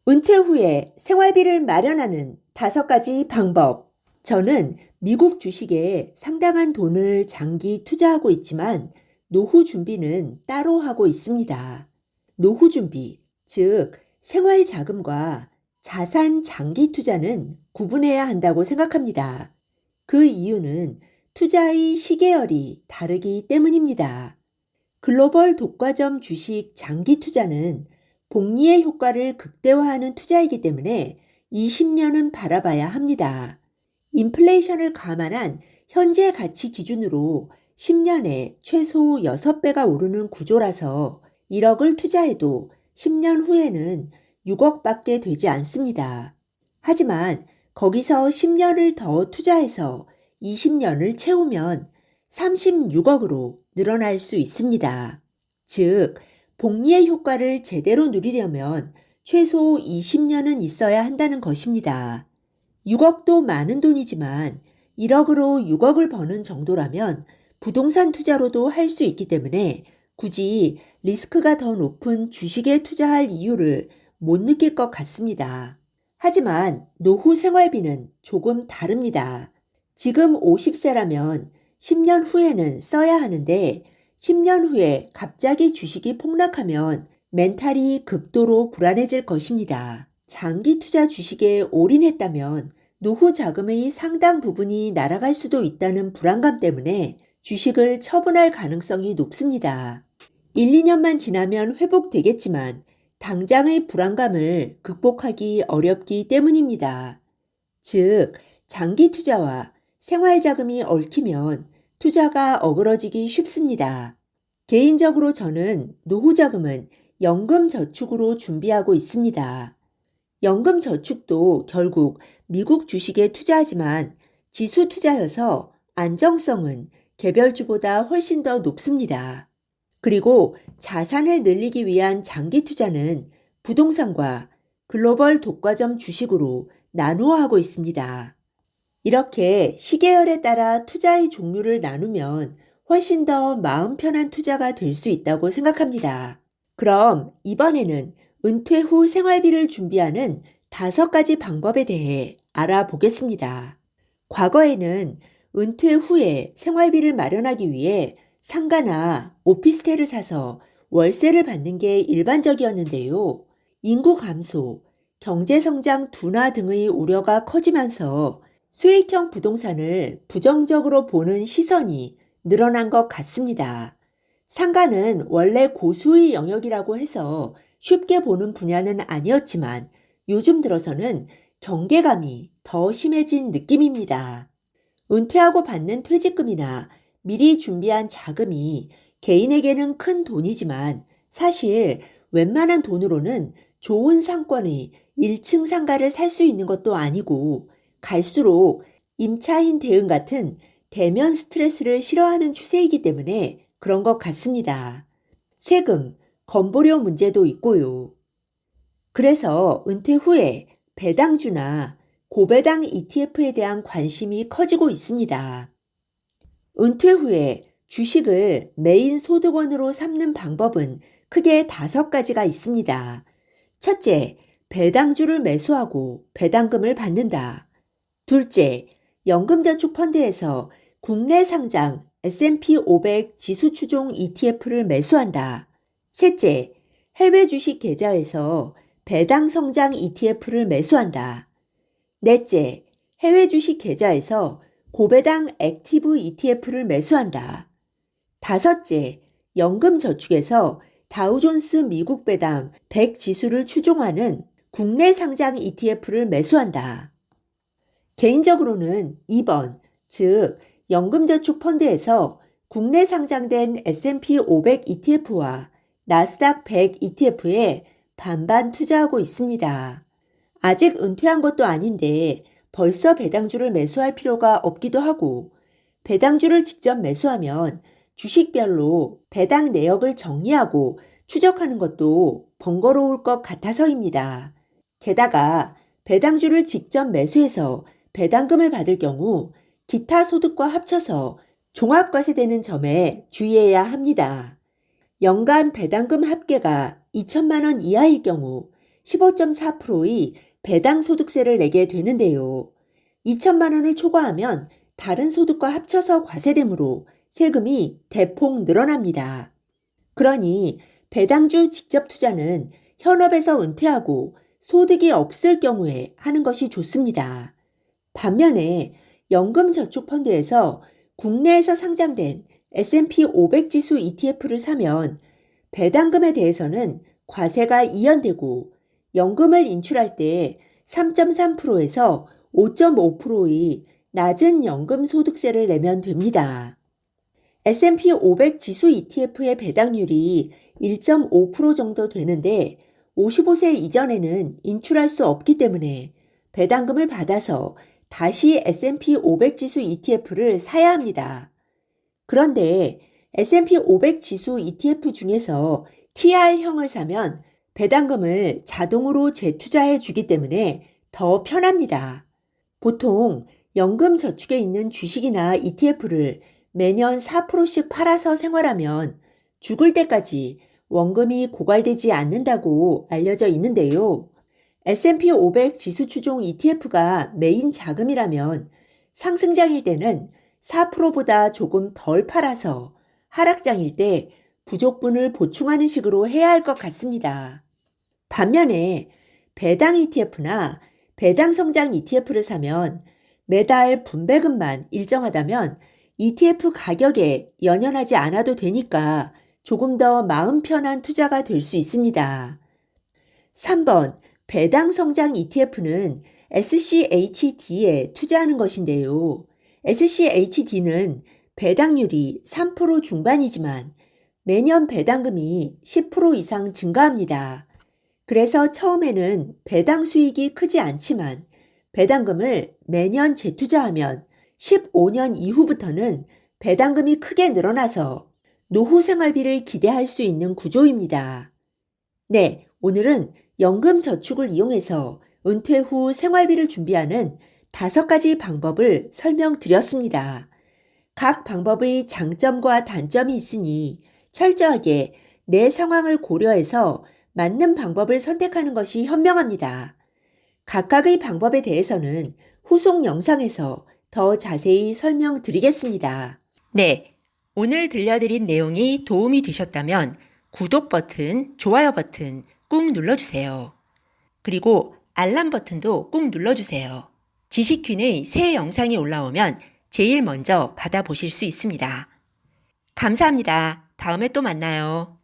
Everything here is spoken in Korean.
은퇴 후에 생활비를 마련하는 5가지 방법. 저는 미국 주식에 상당한 돈을 장기 투자하고 있지만 노후 준비는 따로 하고 있습니다. 노후 준비, 즉 생활 자금과 자산 장기 투자는 구분해야 한다고 생각합니다. 그 이유는 투자의 시계열이 다르기 때문입니다. 글로벌 독과점 주식 장기 투자는 복리의 효과를 극대화하는 투자이기 때문에 20년은 바라봐야 합니다. 인플레이션을 감안한 현재 가치 기준으로 10년에 최소 6배가 오르는 구조라서 1억을 투자해도 10년 후에는 6억밖에 되지 않습니다. 하지만 거기서 10년을 더 투자해서 20년을 채우면 36억으로 늘어날 수 있습니다. 즉, 복리의 효과를 제대로 누리려면 최소 20년은 있어야 한다는 것입니다. 6억도 많은 돈이지만 1억으로 6억을 버는 정도라면 부동산 투자로도 할 수 있기 때문에 굳이 리스크가 더 높은 주식에 투자할 이유를 못 느낄 것 같습니다. 하지만 노후 생활비는 조금 다릅니다. 지금 50세라면 10년 후에는 써야 하는데 10년 후에 갑자기 주식이 폭락하면 멘탈이 극도로 불안해질 것입니다. 장기 투자 주식에 올인했다면 노후 자금의 상당 부분이 날아갈 수도 있다는 불안감 때문에 주식을 처분할 가능성이 높습니다. 1, 2년만 지나면 회복되겠지만 당장의 불안감을 극복하기 어렵기 때문입니다. 즉, 장기 투자와 생활 자금이 얽히면 투자가 어그러지기 쉽습니다. 개인적으로 저는 노후 자금은 연금 저축으로 준비하고 있습니다. 연금 저축도 결국 미국 주식에 투자하지만 지수 투자여서 안정성은 개별주보다 훨씬 더 높습니다. 그리고 자산을 늘리기 위한 장기 투자는 부동산과 글로벌 독과점 주식으로 나누어 하고 있습니다. 이렇게 시계열에 따라 투자의 종류를 나누면 훨씬 더 마음 편한 투자가 될 수 있다고 생각합니다. 그럼 이번에는 은퇴 후 생활비를 준비하는 5가지 방법에 대해 알아보겠습니다. 과거에는 은퇴 후에 생활비를 마련하기 위해 상가나 오피스텔을 사서 월세를 받는 게 일반적이었는데요. 인구 감소, 경제성장 둔화 등의 우려가 커지면서 수익형 부동산을 부정적으로 보는 시선이 늘어난 것 같습니다. 상가는 원래 고수의 영역이라고 해서 쉽게 보는 분야는 아니었지만 요즘 들어서는 경계감이 더 심해진 느낌입니다. 은퇴하고 받는 퇴직금이나 미리 준비한 자금이 개인에게는 큰 돈이지만 사실 웬만한 돈으로는 좋은 상권의 1층 상가를 살 수 있는 것도 아니고 갈수록 임차인 대응 같은 대면 스트레스를 싫어하는 추세이기 때문에 그런 것 같습니다. 세금, 건보료 문제도 있고요. 그래서 은퇴 후에 배당주나 고배당 ETF에 대한 관심이 커지고 있습니다. 은퇴 후에 주식을 메인 소득원으로 삼는 방법은 크게 5가지가 있습니다. 첫째, 배당주를 매수하고 배당금을 받는다. 둘째, 연금저축펀드에서 국내 상장 S&P 500 지수추종 ETF를 매수한다. 셋째, 해외 주식 계좌에서 배당 성장 ETF를 매수한다. 넷째, 해외 주식 계좌에서 고배당 액티브 ETF를 매수한다. 다섯째, 연금저축에서 다우존스 미국 배당 100 지수를 추종하는 국내 상장 ETF를 매수한다. 개인적으로는 2번, 즉 연금저축펀드에서 국내 상장된 S&P 500 ETF와 나스닥 100 ETF에 반반 투자하고 있습니다. 아직 은퇴한 것도 아닌데 벌써 배당주를 매수할 필요가 없기도 하고 배당주를 직접 매수하면 주식별로 배당 내역을 정리하고 추적하는 것도 번거로울 것 같아서입니다. 게다가 배당주를 직접 매수해서 배당금을 받을 경우 기타 소득과 합쳐서 종합과세되는 점에 주의해야 합니다. 연간 배당금 합계가 2천만 원 이하일 경우 15.4%의 배당 소득세를 내게 되는데요. 2천만 원을 초과하면 다른 소득과 합쳐서 과세되므로 세금이 대폭 늘어납니다. 그러니 배당주 직접 투자는 현업에서 은퇴하고 소득이 없을 경우에 하는 것이 좋습니다. 반면에 연금저축펀드에서 국내에서 상장된 S&P 500 지수 ETF를 사면 배당금에 대해서는 과세가 이연되고 연금을 인출할 때 3.3%에서 5.5%의 낮은 연금 소득세를 내면 됩니다. S&P 500 지수 ETF의 배당률이 1.5% 정도 되는데 55세 이전에는 인출할 수 없기 때문에 배당금을 받아서 다시 S&P 500 지수 ETF를 사야 합니다. 그런데 S&P 500 지수 ETF 중에서 TR형을 사면 배당금을 자동으로 재투자해 주기 때문에 더 편합니다. 보통 연금 저축에 있는 주식이나 ETF를 매년 4%씩 팔아서 생활하면 죽을 때까지 원금이 고갈되지 않는다고 알려져 있는데요. S&P 500 지수 추종 ETF가 메인 자금이라면 상승장일 때는 4%보다 조금 덜 팔아서 하락장일 때 부족분을 보충하는 식으로 해야 할 것 같습니다. 반면에 배당 ETF나 배당 성장 ETF를 사면 매달 분배금만 일정하다면 ETF 가격에 연연하지 않아도 되니까 조금 더 마음 편한 투자가 될 수 있습니다. 3번 배당 성장 ETF는 SCHD에 투자하는 것인데요. SCHD는 배당률이 3% 중반이지만 매년 배당금이 10% 이상 증가합니다. 그래서 처음에는 배당 수익이 크지 않지만 배당금을 매년 재투자하면 15년 이후부터는 배당금이 크게 늘어나서 노후 생활비를 기대할 수 있는 구조입니다. 네, 오늘은 연금 저축을 이용해서 은퇴 후 생활비를 준비하는 5가지 방법을 설명드렸습니다. 각 방법의 장점과 단점이 있으니 철저하게 내 상황을 고려해서 맞는 방법을 선택하는 것이 현명합니다. 각각의 방법에 대해서는 후속 영상에서 더 자세히 설명드리겠습니다. 네, 오늘 들려드린 내용이 도움이 되셨다면 구독 버튼, 좋아요 버튼 꾹 눌러주세요. 그리고 알람 버튼도 꾹 눌러주세요. 지식퀸의 새 영상이 올라오면 제일 먼저 받아보실 수 있습니다. 감사합니다. 다음에 또 만나요.